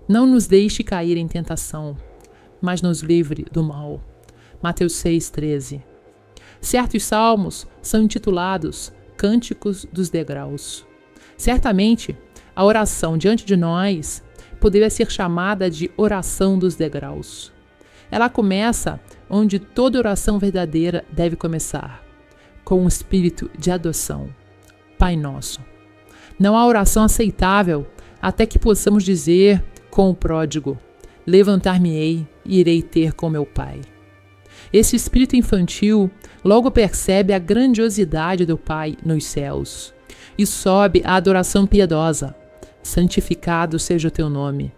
Não nos deixe cair em tentação, mas nos livre do mal. Mateus 6,13. Certos salmos são intitulados Cânticos dos Degraus. Certamente, a oração diante de nós poderia ser chamada de oração dos degraus. Ela começa onde toda oração verdadeira deve começar, com o espírito de adoção. Pai Nosso. Não há oração aceitável até que possamos dizer com o pródigo: levantar-me-ei e irei ter com meu Pai. Esse espírito infantil logo percebe a grandiosidade do Pai nos céus e sobe à adoração piedosa: santificado seja o teu nome.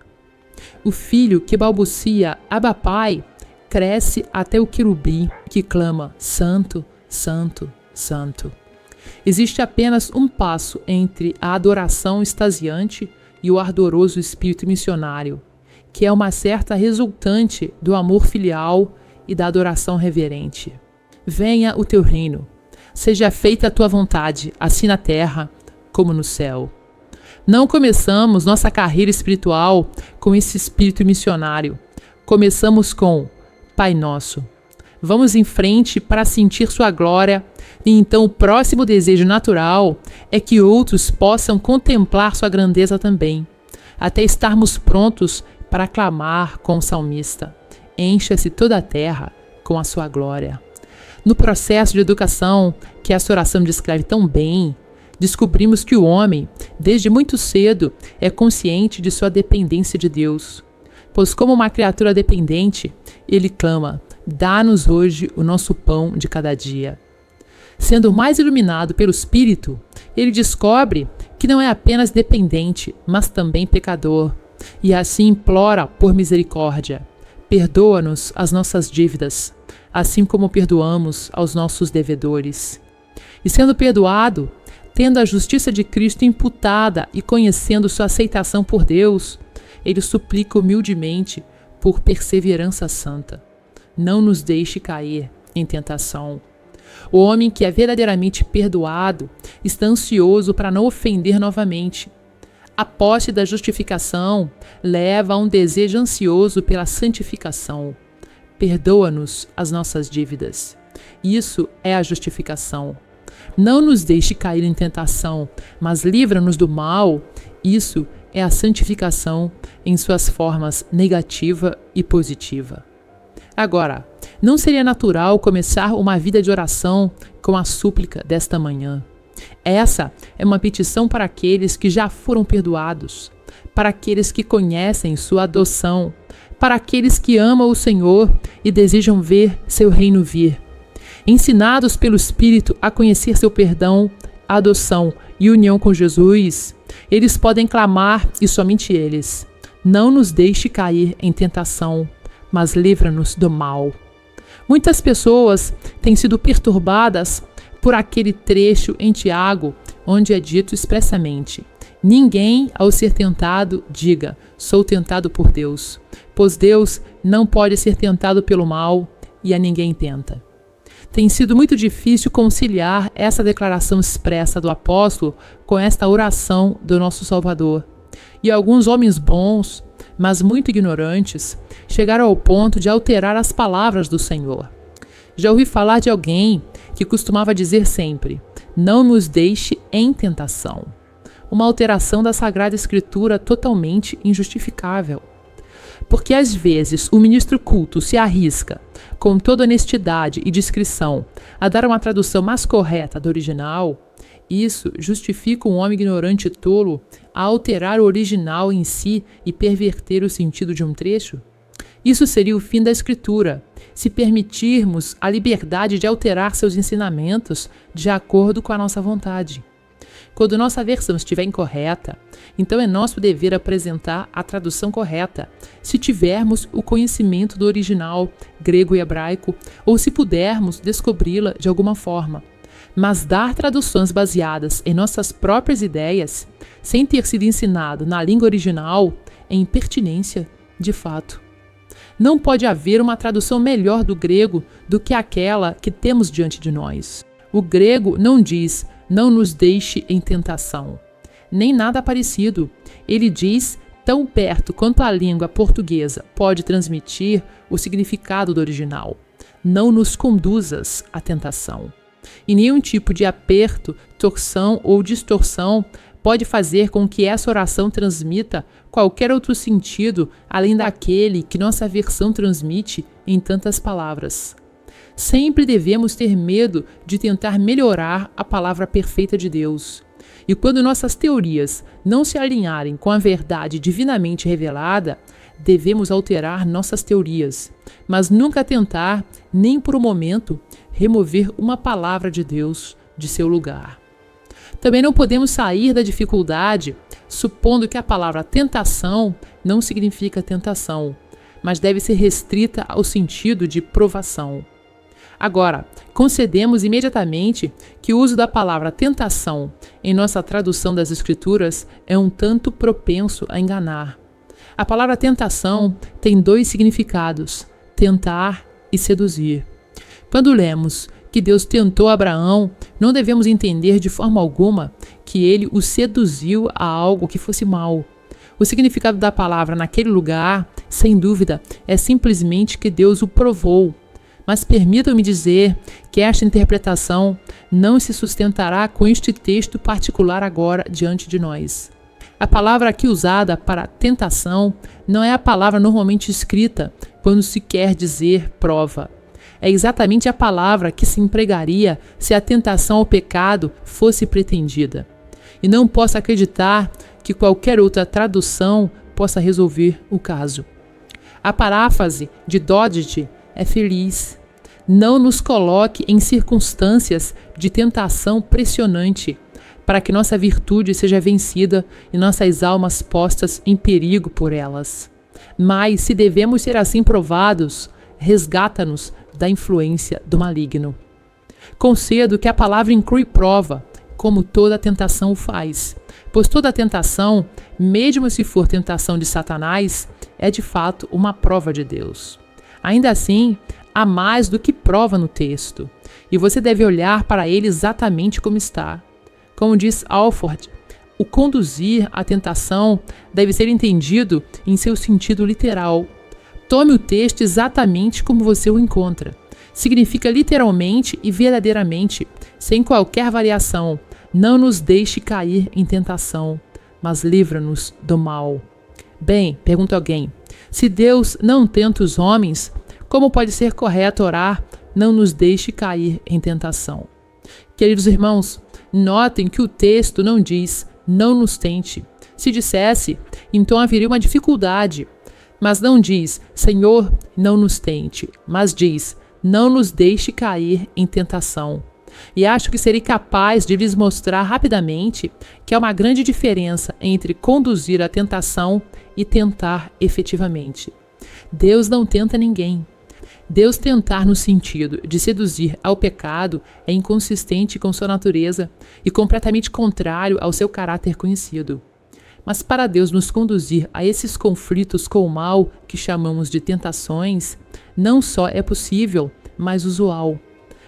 O filho que balbucia Abba Pai cresce até o querubim que clama: Santo, Santo, Santo. Existe apenas um passo entre a adoração extasiante e o ardoroso espírito missionário, que é uma certa resultante do amor filial e da adoração reverente. Venha o teu reino, seja feita a tua vontade, assim na terra como no céu. Não começamos nossa carreira espiritual com esse espírito missionário. Começamos com Pai Nosso. Vamos em frente para sentir sua glória, e então o próximo desejo natural é que outros possam contemplar sua grandeza também, até estarmos prontos para clamar com o salmista: encha-se toda a terra com a sua glória. No processo de educação que essa oração descreve tão bem, descobrimos que o homem, desde muito cedo, é consciente de sua dependência de Deus. Pois como uma criatura dependente, ele clama: dá-nos hoje o nosso pão de cada dia. Sendo mais iluminado pelo Espírito, ele descobre que não é apenas dependente, mas também pecador, e assim implora por misericórdia: perdoa-nos as nossas dívidas, assim como perdoamos aos nossos devedores. E sendo perdoado, tendo a justiça de Cristo imputada e conhecendo sua aceitação por Deus, ele suplica humildemente por perseverança santa: não nos deixe cair em tentação. O homem que é verdadeiramente perdoado está ansioso para não ofender novamente. A posse da justificação leva a um desejo ansioso pela santificação. Perdoa-nos as nossas dívidas. Isso é a justificação. Não nos deixe cair em tentação, mas livra-nos do mal. Isso é a santificação em suas formas negativa e positiva. Agora, não seria natural começar uma vida de oração com a súplica desta manhã? Essa é uma petição para aqueles que já foram perdoados, para aqueles que conhecem sua adoção, para aqueles que amam o Senhor e desejam ver seu reino vir. Ensinados pelo Espírito a conhecer seu perdão, adoção e união com Jesus, eles podem clamar, e somente eles: não nos deixe cair em tentação, mas livra-nos do mal. Muitas pessoas têm sido perturbadas por aquele trecho em Tiago, onde é dito expressamente: ninguém, ao ser tentado, diga: sou tentado por Deus, pois Deus não pode ser tentado pelo mal e a ninguém tenta. Tem sido muito difícil conciliar essa declaração expressa do apóstolo com esta oração do nosso Salvador. E alguns homens bons, mas muito ignorantes, chegaram ao ponto de alterar as palavras do Senhor. Já ouvi falar de alguém que costumava dizer sempre: não nos deixe em tentação. Uma alteração da Sagrada Escritura totalmente injustificável. Porque às vezes o ministro culto se arrisca, com toda honestidade e discrição, a dar uma tradução mais correta do original, isso justifica um homem ignorante e tolo a alterar o original em si e perverter o sentido de um trecho? Isso seria o fim da Escritura, se permitirmos a liberdade de alterar seus ensinamentos de acordo com a nossa vontade. Quando nossa versão estiver incorreta, então é nosso dever apresentar a tradução correta, se tivermos o conhecimento do original grego e hebraico, ou se pudermos descobri-la de alguma forma. Mas dar traduções baseadas em nossas próprias ideias, sem ter sido ensinado na língua original, é impertinência, de fato. Não pode haver uma tradução melhor do grego do que aquela que temos diante de nós. O grego não diz: não nos deixe em tentação, nem nada parecido. Ele diz: tão perto quanto a língua portuguesa pode transmitir o significado do original. Não nos conduzas à tentação. E nenhum tipo de aperto, torção ou distorção pode fazer com que essa oração transmita qualquer outro sentido além daquele que nossa versão transmite em tantas palavras. Sempre devemos ter medo de tentar melhorar a palavra perfeita de Deus. E quando nossas teorias não se alinharem com a verdade divinamente revelada, devemos alterar nossas teorias, mas nunca tentar, nem por um momento, remover uma palavra de Deus de seu lugar. Também não podemos sair da dificuldade supondo que a palavra tentação não significa tentação, mas deve ser restrita ao sentido de provação. Agora, concedemos imediatamente que o uso da palavra tentação em nossa tradução das Escrituras é um tanto propenso a enganar. A palavra tentação tem dois significados: tentar e seduzir. Quando lemos que Deus tentou Abraão, não devemos entender de forma alguma que ele o seduziu a algo que fosse mal. O significado da palavra naquele lugar, sem dúvida, é simplesmente que Deus o provou. Mas permitam-me dizer que esta interpretação não se sustentará com este texto particular agora diante de nós. A palavra aqui usada para tentação não é a palavra normalmente escrita quando se quer dizer prova. É exatamente a palavra que se empregaria se a tentação ao pecado fosse pretendida. E não posso acreditar que qualquer outra tradução possa resolver o caso. A paráfrase de Doddridge é feliz. Não nos coloque em circunstâncias de tentação pressionante, para que nossa virtude seja vencida e nossas almas postas em perigo por elas. Mas, se devemos ser assim provados, resgata-nos da influência do maligno. Concedo que a palavra inclui prova, como toda tentação o faz, pois toda tentação, mesmo se for tentação de Satanás, é de fato uma prova de Deus. Ainda assim, há mais do que prova no texto, e você deve olhar para ele exatamente como está. Como diz Alford, o conduzir à tentação deve ser entendido em seu sentido literal. Tome o texto exatamente como você o encontra. Significa literalmente e verdadeiramente, sem qualquer variação: não nos deixe cair em tentação, mas livra-nos do mal. Bem, pergunta alguém, se Deus não tenta os homens, como pode ser correto orar, não nos deixe cair em tentação? Queridos irmãos, notem que o texto não diz, não nos tente. Se dissesse, então haveria uma dificuldade. Mas não diz, Senhor, não nos tente, mas diz, não nos deixe cair em tentação. E acho que serei capaz de lhes mostrar rapidamente que há uma grande diferença entre conduzir à tentação e tentar efetivamente. Deus não tenta ninguém. Deus tentar no sentido de seduzir ao pecado é inconsistente com sua natureza e completamente contrário ao seu caráter conhecido. Mas para Deus nos conduzir a esses conflitos com o mal que chamamos de tentações, não só é possível, mas usual.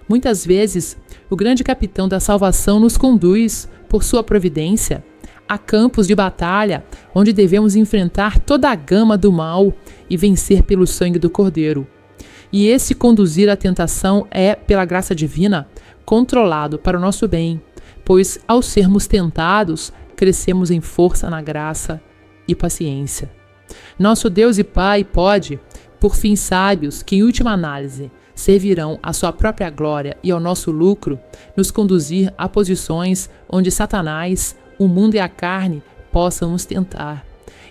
Muitas vezes, o grande capitão da salvação nos conduz, por sua providência, a campos de batalha onde devemos enfrentar toda a gama do mal e vencer pelo sangue do Cordeiro. E esse conduzir à tentação é, pela graça divina, controlado para o nosso bem, pois, ao sermos tentados, crescemos em força na graça e paciência. Nosso Deus e Pai pode, por fins sábios que, em última análise, servirão à sua própria glória e ao nosso lucro, nos conduzir a posições onde Satanás, o mundo e a carne possam nos tentar.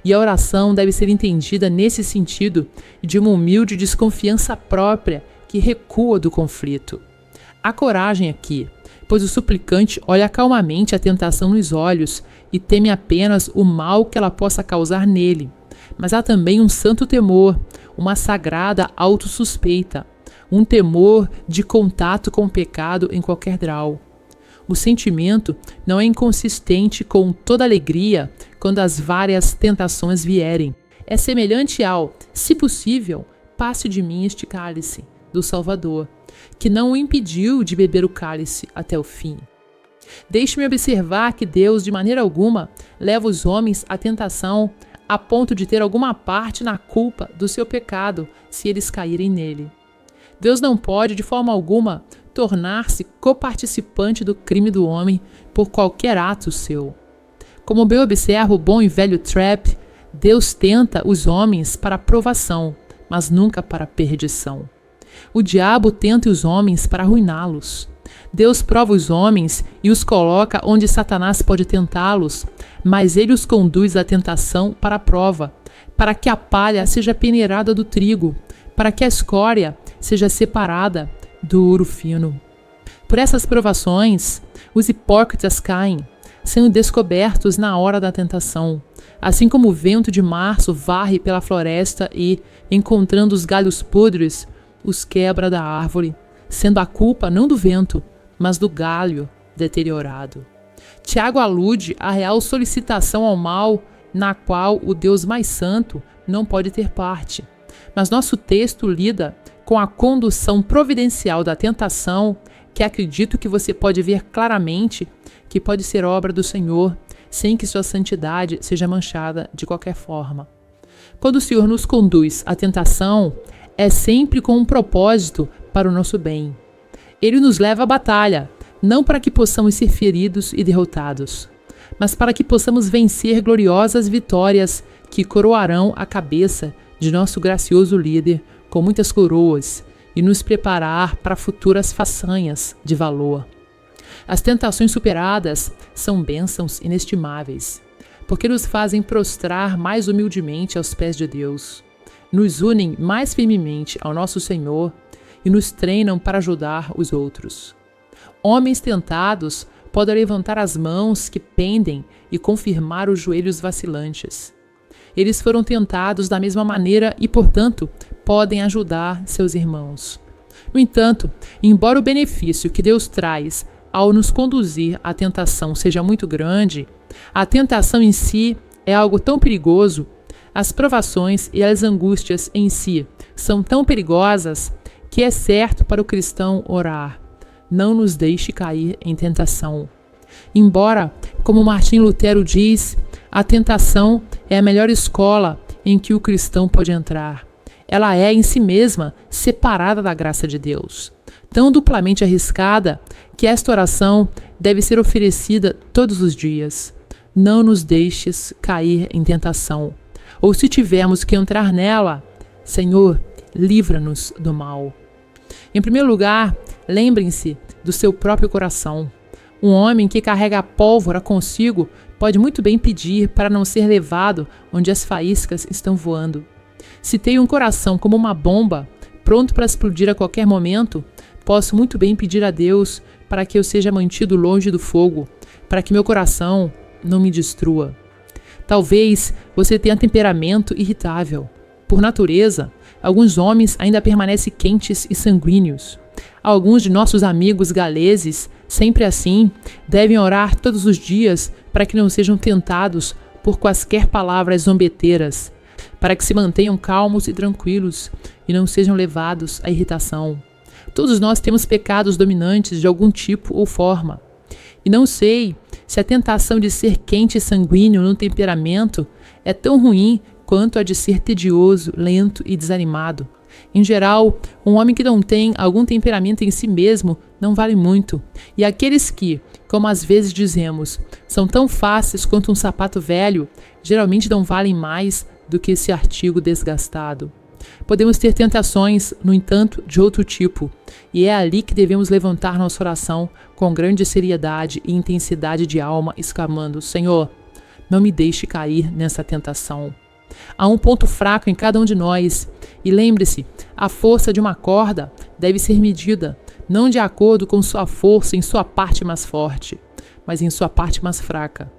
E a oração deve ser entendida nesse sentido de uma humilde desconfiança própria que recua do conflito. Há coragem aqui, pois o suplicante olha calmamente a tentação nos olhos e teme apenas o mal que ela possa causar nele. Mas há também um santo temor, uma sagrada autossuspeita, um temor de contato com o pecado em qualquer grau. O sentimento não é inconsistente com toda alegria quando as várias tentações vierem. É semelhante ao, se possível, passe de mim este cálice, do Salvador, que não o impediu de beber o cálice até o fim. Deixe-me observar que Deus, de maneira alguma, leva os homens à tentação a ponto de ter alguma parte na culpa do seu pecado se eles caírem nele. Deus não pode, de forma alguma, tornar-se coparticipante do crime do homem por qualquer ato seu. Como bem observa o bom e velho Trapp, Deus tenta os homens para provação, mas nunca para perdição. O diabo tenta os homens para arruiná-los. Deus prova os homens e os coloca onde Satanás pode tentá-los, mas ele os conduz à tentação para a prova, para que a palha seja peneirada do trigo, para que a escória seja separada do ouro fino. Por essas provações, os hipócritas caem, sendo descobertos na hora da tentação, assim como o vento de março varre pela floresta e, encontrando os galhos podres, os quebra da árvore, sendo a culpa não do vento, mas do galho deteriorado. Tiago alude à real solicitação ao mal, na qual o Deus mais santo não pode ter parte. Mas nosso texto lida com a condução providencial da tentação, que acredito que você pode ver claramente que pode ser obra do Senhor, sem que sua santidade seja manchada de qualquer forma. Quando o Senhor nos conduz à tentação, é sempre com um propósito para o nosso bem. Ele nos leva à batalha, não para que possamos ser feridos e derrotados, mas para que possamos vencer gloriosas vitórias que coroarão a cabeça de nosso gracioso líder com muitas coroas e nos preparar para futuras façanhas de valor. As tentações superadas são bênçãos inestimáveis, porque nos fazem prostrar mais humildemente aos pés de Deus, nos unem mais firmemente ao nosso Senhor e nos treinam para ajudar os outros. Homens tentados podem levantar as mãos que pendem e confirmar os joelhos vacilantes. Eles foram tentados da mesma maneira e, portanto, podem ajudar seus irmãos. No entanto, embora o benefício que Deus traz ao nos conduzir à tentação seja muito grande, a tentação em si é algo tão perigoso, as provações e as angústias em si são tão perigosas que é certo para o cristão orar: não nos deixe cair em tentação. Embora, como Martim Lutero diz, a tentação é a melhor escola em que o cristão pode entrar. Ela é em si mesma separada da graça de Deus, tão duplamente arriscada que esta oração deve ser oferecida todos os dias. Não nos deixes cair em tentação. Ou se tivermos que entrar nela, Senhor, livra-nos do mal. Em primeiro lugar, lembrem-se do seu próprio coração. Um homem que carrega a pólvora consigo pode muito bem pedir para não ser levado onde as faíscas estão voando. Se tenho um coração como uma bomba, pronto para explodir a qualquer momento, posso muito bem pedir a Deus para que eu seja mantido longe do fogo, para que meu coração não me destrua. Talvez você tenha temperamento irritável. Por natureza, alguns homens ainda permanecem quentes e sanguíneos. Alguns de nossos amigos galeses, sempre assim, devem orar todos os dias para que não sejam tentados por quaisquer palavras zombeteiras, para que se mantenham calmos e tranquilos e não sejam levados à irritação. Todos nós temos pecados dominantes de algum tipo ou forma. E não sei se a tentação de ser quente e sanguíneo no temperamento é tão ruim quanto a de ser tedioso, lento e desanimado. Em geral, um homem que não tem algum temperamento em si mesmo não vale muito. E aqueles que, como às vezes dizemos, são tão fáceis quanto um sapato velho, geralmente não valem mais do que esse artigo desgastado. Podemos ter tentações, no entanto, de outro tipo, e é ali que devemos levantar nossa oração com grande seriedade e intensidade de alma, exclamando: Senhor, não me deixe cair nessa tentação. Há um ponto fraco em cada um de nós, e lembre-se, a força de uma corda deve ser medida, não de acordo com sua força em sua parte mais forte, mas em sua parte mais fraca.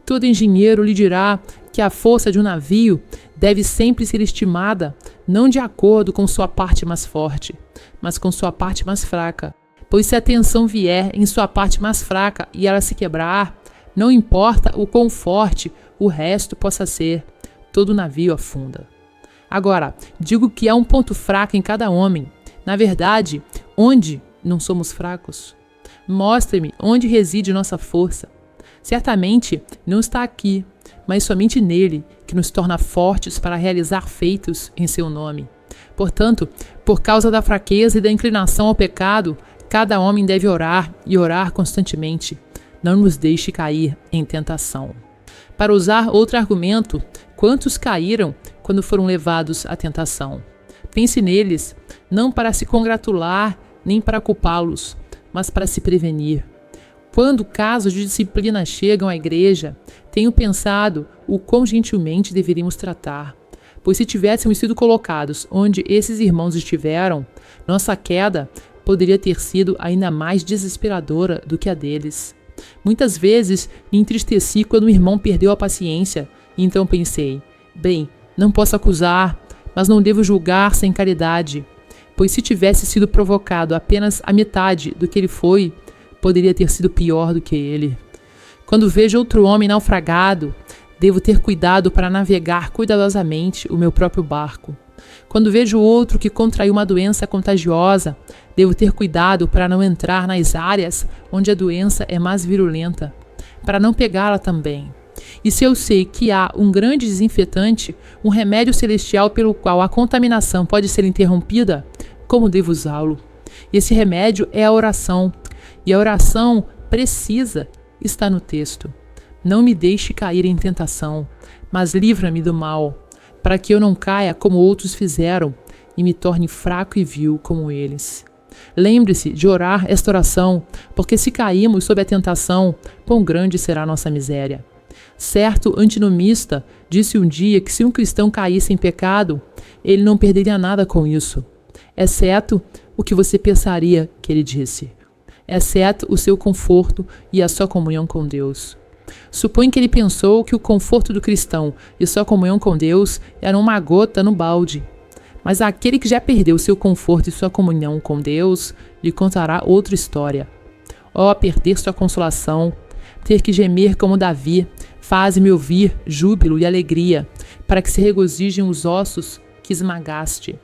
Todo engenheiro lhe dirá que a força de um navio deve sempre ser estimada não de acordo com sua parte mais forte, mas com sua parte mais fraca. Pois se a tensão vier em sua parte mais fraca e ela se quebrar, não importa o quão forte o resto possa ser, todo navio afunda. Agora, digo que há um ponto fraco em cada homem. Na verdade, onde não somos fracos? Mostre-me onde reside nossa força. Certamente não está aqui, mas somente nele, que nos torna fortes para realizar feitos em seu nome. Portanto, por causa da fraqueza e da inclinação ao pecado, cada homem deve orar e orar constantemente. Não nos deixe cair em tentação. Para usar outro argumento, quantos caíram quando foram levados à tentação? Pense neles, não para se congratular nem para culpá-los, mas para se prevenir. Quando casos de disciplina chegam à igreja, tenho pensado o quão gentilmente deveríamos tratar, pois se tivéssemos sido colocados onde esses irmãos estiveram, nossa queda poderia ter sido ainda mais desesperadora do que a deles. Muitas vezes me entristeci quando o irmão perdeu a paciência, e então pensei, bem, não posso acusar, mas não devo julgar sem caridade, pois se tivesse sido provocado apenas a metade do que ele foi, poderia ter sido pior do que ele. Quando vejo outro homem naufragado, devo ter cuidado para navegar cuidadosamente o meu próprio barco. Quando vejo outro que contraiu uma doença contagiosa, devo ter cuidado para não entrar nas áreas onde a doença é mais virulenta, para não pegá-la também. E se eu sei que há um grande desinfetante, um remédio celestial pelo qual a contaminação pode ser interrompida, como devo usá-lo? Esse remédio é a oração, e a oração precisa está no texto. Não me deixe cair em tentação, mas livra-me do mal, para que eu não caia como outros fizeram e me torne fraco e vil como eles. Lembre-se de orar esta oração, porque se caímos sob a tentação, quão grande será a nossa miséria. Certo antinomista disse um dia que se um cristão caísse em pecado, ele não perderia nada com isso, exceto o que você pensaria que ele disse, exceto o seu conforto e a sua comunhão com Deus. Supõe que ele pensou que o conforto do cristão e sua comunhão com Deus eram uma gota no balde. Mas aquele que já perdeu seu conforto e sua comunhão com Deus lhe contará outra história. Ó, perder sua consolação, ter que gemer como Davi, faze-me ouvir júbilo e alegria, para que se regozijem os ossos que esmagaste.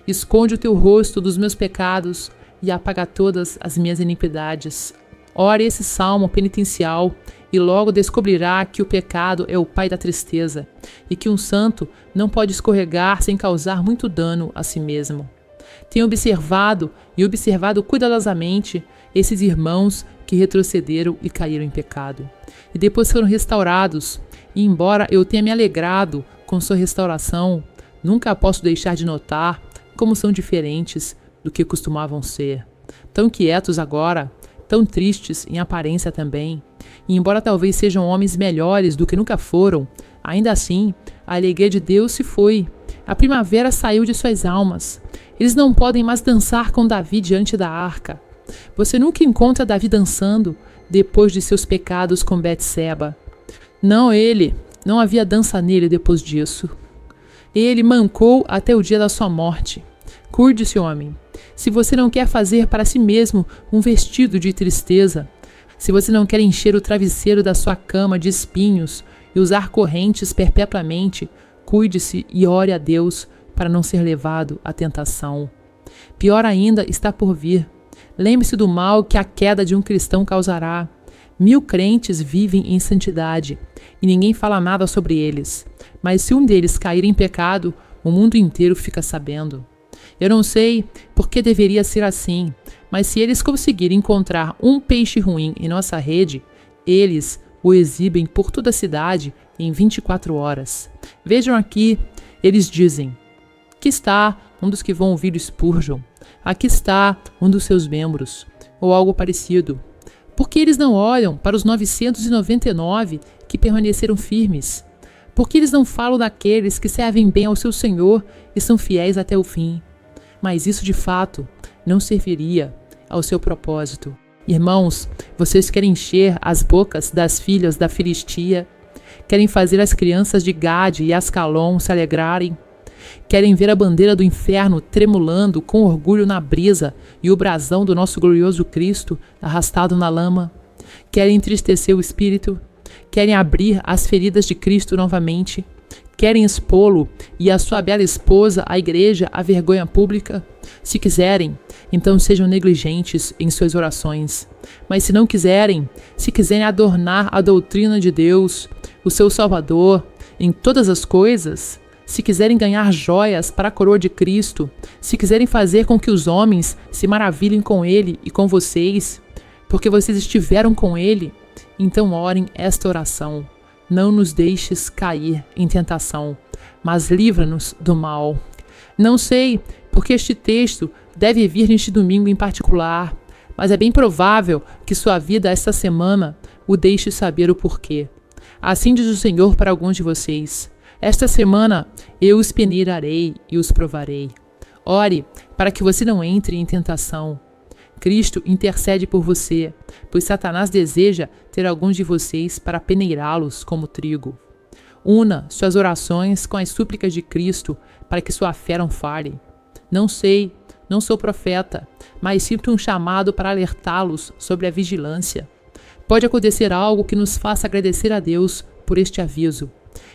Esconde o teu rosto dos meus pecados e apaga todas as minhas iniquidades. Ore esse salmo penitencial e logo descobrirá que o pecado é o pai da tristeza e que um santo não pode escorregar sem causar muito dano a si mesmo. Tenho observado cuidadosamente esses irmãos que retrocederam e caíram em pecado, e depois foram restaurados, e embora eu tenha me alegrado com sua restauração, nunca posso deixar de notar como são diferentes do que costumavam ser. Tão quietos agora, tão tristes em aparência também, e embora talvez sejam homens melhores do que nunca foram, ainda assim, a alegria de Deus se foi, a primavera saiu de suas almas. Eles não podem mais dançar com Davi diante da arca. Você nunca encontra Davi dançando depois de seus pecados com Betseba. Não havia dança nele depois disso. Ele mancou até o dia da sua morte. Cuide-se, homem. Se você não quer fazer para si mesmo um vestido de tristeza, se você não quer encher o travesseiro da sua cama de espinhos e usar correntes perpetuamente, cuide-se e ore a Deus para não ser levado à tentação. Pior ainda está por vir. Lembre-se do mal que a queda de um cristão causará. 1000 crentes vivem em santidade e ninguém fala nada sobre eles. Mas se um deles cair em pecado, o mundo inteiro fica sabendo. Eu não sei por que deveria ser assim, mas se eles conseguirem encontrar um peixe ruim em nossa rede, eles o exibem por toda a cidade em 24 horas. Vejam aqui, eles dizem: aqui está um dos que vão ouvir Spurgeon, aqui está um dos seus membros, ou algo parecido. Por que eles não olham para os 999 que permaneceram firmes? Por que eles não falam daqueles que servem bem ao seu Senhor e são fiéis até o fim? Mas isso de fato não serviria ao seu propósito. Irmãos, vocês querem encher as bocas das filhas da Filistia? Querem fazer as crianças de Gade e Ascalon se alegrarem? Querem ver a bandeira do inferno tremulando com orgulho na brisa e o brasão do nosso glorioso Cristo arrastado na lama? Querem entristecer o espírito? Querem abrir as feridas de Cristo novamente? Querem expô-lo e a sua bela esposa, a igreja, à vergonha pública? Se quiserem, então sejam negligentes em suas orações. Mas se não quiserem, se quiserem adornar a doutrina de Deus, o seu Salvador, em todas as coisas, se quiserem ganhar joias para a coroa de Cristo, se quiserem fazer com que os homens se maravilhem com Ele e com vocês, porque vocês estiveram com Ele, então orem esta oração: não nos deixes cair em tentação, mas livra-nos do mal. Não sei porque este texto deve vir neste domingo em particular, mas é bem provável que sua vida esta semana o deixe saber o porquê. Assim diz o Senhor para alguns de vocês: esta semana eu os peneirarei e os provarei. Ore para que você não entre em tentação. Cristo intercede por você, pois Satanás deseja ter alguns de vocês para peneirá-los como trigo. Una suas orações com as súplicas de Cristo para que sua fé não falhe. Não sei, não sou profeta, mas sinto um chamado para alertá-los sobre a vigilância. Pode acontecer algo que nos faça agradecer a Deus por este aviso.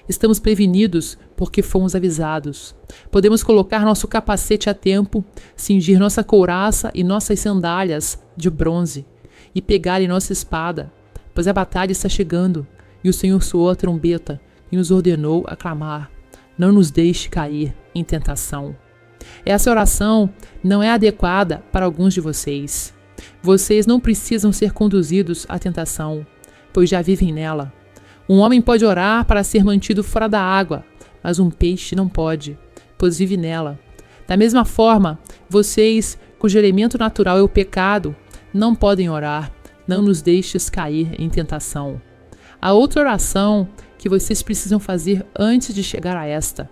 Estamos prevenidos porque fomos avisados. Podemos colocar nosso capacete a tempo, cingir nossa couraça e nossas sandálias de bronze e pegar em nossa espada, pois a batalha está chegando e o Senhor soou a trombeta e nos ordenou a clamar: não nos deixe cair em tentação. Essa oração não é adequada para alguns de vocês. Vocês não precisam ser conduzidos à tentação, pois já vivem nela. Um homem pode orar para ser mantido fora da água, mas um peixe não pode, pois vive nela. Da mesma forma, vocês, cujo elemento natural é o pecado, não podem orar: não nos deixes cair em tentação. Há outra oração que vocês precisam fazer antes de chegar a esta,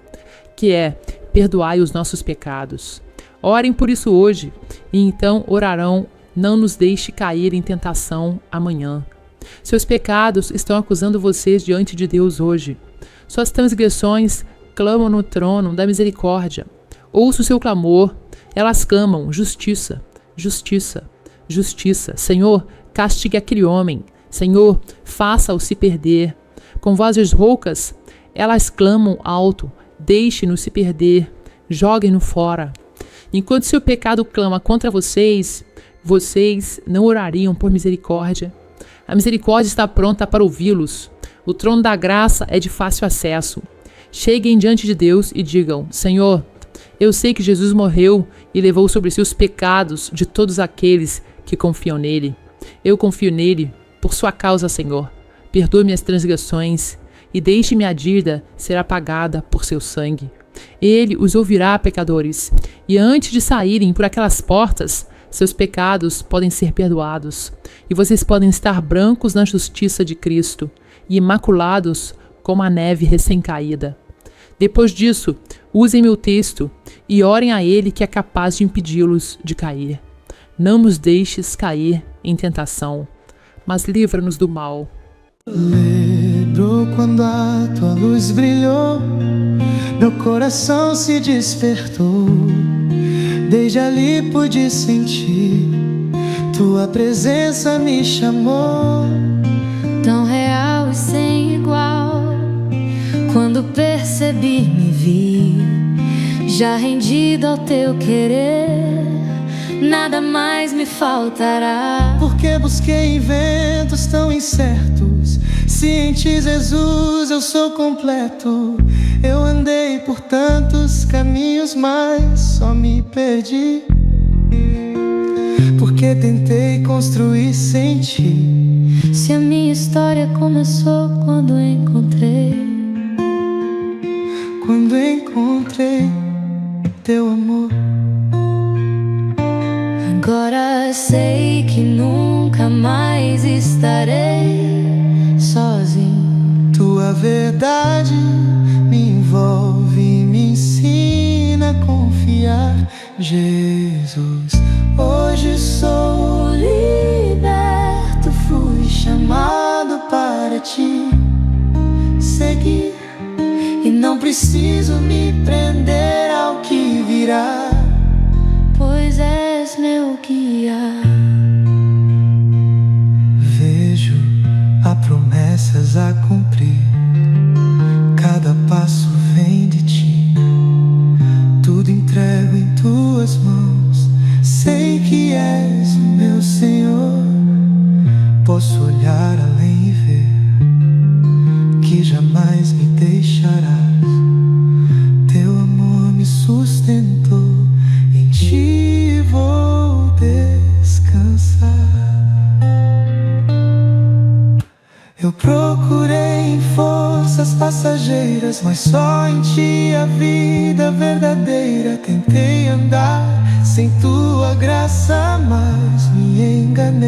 que é: perdoai os nossos pecados. Orem por isso hoje, e então orarão: não nos deixe cair em tentação amanhã. Seus pecados estão acusando vocês diante de Deus hoje. Suas transgressões clamam no trono da misericórdia. Ouça o seu clamor. Elas clamam: justiça, justiça, justiça. Senhor, castigue aquele homem. Senhor, faça-o se perder. Com vozes roucas, elas clamam alto: deixe-no se perder, joguem-no fora. Enquanto seu pecado clama contra vocês, vocês não orariam por misericórdia? A misericórdia está pronta para ouvi-los. O trono da graça é de fácil acesso. Cheguem diante de Deus e digam: Senhor, eu sei que Jesus morreu e levou sobre si os pecados de todos aqueles que confiam nele. Eu confio nele por sua causa, Senhor. Perdoe minhas transgressões e deixe minha dívida ser apagada por seu sangue. Ele os ouvirá, pecadores, e antes de saírem por aquelas portas, seus pecados podem ser perdoados, e vocês podem estar brancos na justiça de Cristo e imaculados como a neve recém-caída. Depois disso, usem meu texto e orem a Ele que é capaz de impedi-los de cair. Não nos deixes cair em tentação, mas livra-nos do mal. Lembro quando a tua luz brilhou, meu coração se despertou. Desde ali pude sentir, tua presença me chamou. Tão real e sem igual, quando percebi, me vi já rendido ao teu querer. Nada mais me faltará. Porque busquei em ventos tão incertos, se em ti, Jesus, eu sou completo. Eu andei por tantos caminhos, mas só me perdi, porque tentei construir sem ti. Se a minha história começou quando encontrei teu amor. Agora sei que nunca mais estarei sozinho. Tua verdade me envolve e me ensina a confiar. Jesus, hoje sou liberto, fui chamado para te seguir, e não preciso me prender ao que virá, pois és meu guia. Vejo há promessas a cumprir, cada passo vem de ti, tudo entrego em tuas mãos. Sei que és o meu Senhor. Posso olhar além e ver que jamais me deixarás. Teu amor me sustentou, em ti vou descansar. Eu procurei em forças passageiras, mas só em ti a vida verdadeira. Tentei andar sem tua graça, mas me enganei.